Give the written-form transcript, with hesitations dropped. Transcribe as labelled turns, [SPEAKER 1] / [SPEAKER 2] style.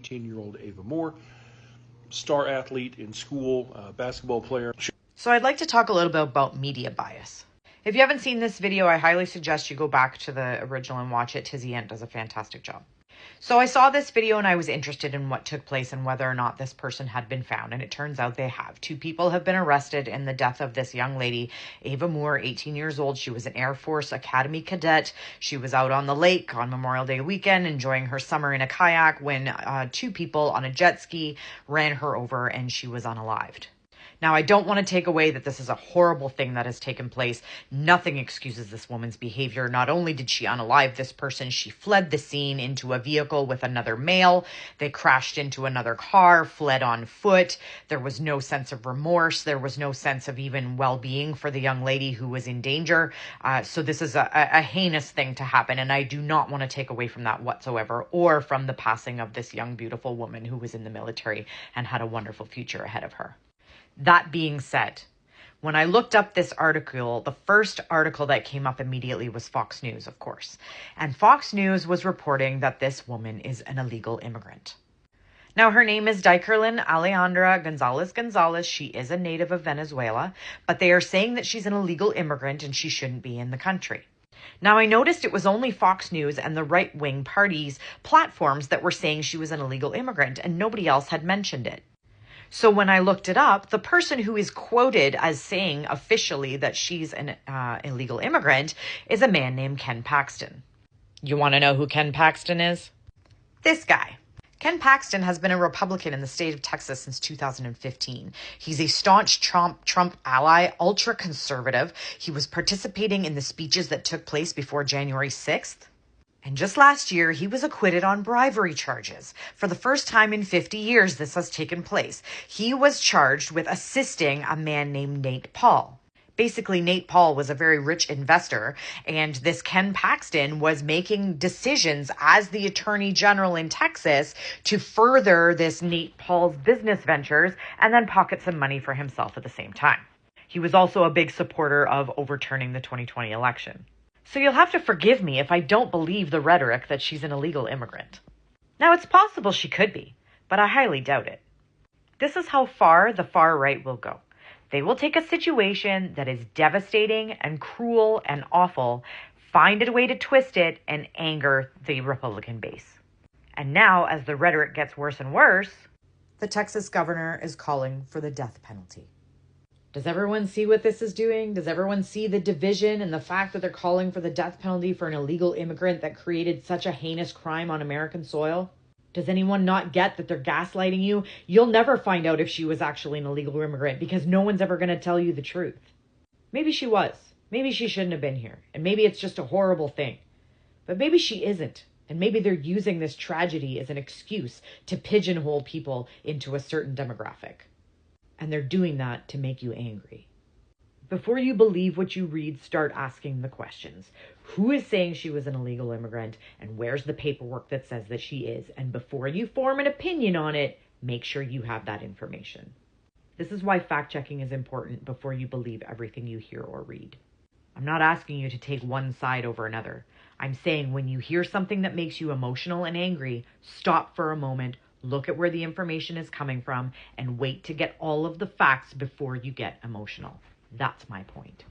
[SPEAKER 1] 18-year-old Ava Moore, star athlete in school, basketball player.
[SPEAKER 2] So I'd like to talk a little bit about media bias. If you haven't seen this video, I highly suggest you go back to the original and watch it. Tizzy Ent does a fantastic job. So I saw this video and I was interested in what took place and whether or not this person had been found. And it turns out they have. 2 people have been arrested in the death of this young lady, Ava Moore, 18 years old. She was an Air Force Academy cadet. She was out on the lake on Memorial Day weekend enjoying her summer in a kayak when 2 people on a jet ski ran her over and she was unalived. Now, I don't want to take away that this is a horrible thing that has taken place. Nothing excuses this woman's behavior. Not only did she unalive this person, she fled the scene into a vehicle with another male. They crashed into another car, fled on foot. There was no sense of remorse. There was no sense of even well-being for the young lady who was in danger. So this is a heinous thing to happen, and I do not want to take away from that whatsoever, or from the passing of this young, beautiful woman who was in the military and had a wonderful future ahead of her. That being said, when I looked up this article, the first article that came up immediately was Fox News, of course. And Fox News was reporting that this woman is an illegal immigrant. Now, her name is Dikerlin Alejandra Gonzalez. She is a native of Venezuela, but they are saying that she's an illegal immigrant and she shouldn't be in the country. Now, I noticed it was only Fox News and the right-wing parties' platforms that were saying she was an illegal immigrant, and nobody else had mentioned it. So when I looked it up, the person who is quoted as saying officially that she's an illegal immigrant is a man named Ken Paxton. You want to know who Ken Paxton is? This guy. Ken Paxton has been a Republican in the state of Texas since 2015. He's a staunch Trump ally, ultra-conservative. He was participating in the speeches that took place before January 6th. And just last year, he was acquitted on bribery charges. For the first time in 50 years, this has taken place. He was charged with assisting a man named Nate Paul. Basically, Nate Paul was a very rich investor, and this Ken Paxton was making decisions as the attorney general in Texas to further this Nate Paul's business ventures and then pocket some money for himself at the same time. He was also a big supporter of overturning the 2020 election. So you'll have to forgive me if I don't believe the rhetoric that she's an illegal immigrant. Now, it's possible she could be, but I highly doubt it. This is how far the far right will go. They will take a situation that is devastating and cruel and awful, find a way to twist it, and anger the Republican base. And now, as the rhetoric gets worse and worse, the Texas governor is calling for the death penalty. Does everyone see what this is doing? Does everyone see the division and the fact that they're calling for the death penalty for an illegal immigrant that created such a heinous crime on American soil? Does anyone not get that they're gaslighting you? You'll never find out if she was actually an illegal immigrant because no one's ever going to tell you the truth. Maybe she was. Maybe she shouldn't have been here. And maybe it's just a horrible thing. But maybe she isn't. And maybe they're using this tragedy as an excuse to pigeonhole people into a certain demographic. And they're doing that to make you angry. Before you believe what you read, start asking the questions. Who is saying she was an illegal immigrant? And where's the paperwork that says that she is? And before you form an opinion on it, make sure you have that information. This is why fact-checking is important before you believe everything you hear or read. I'm not asking you to take one side over another. I'm saying when you hear something that makes you emotional and angry, stop for a moment, look at where the information is coming from, and wait to get all of the facts before you get emotional. That's my point.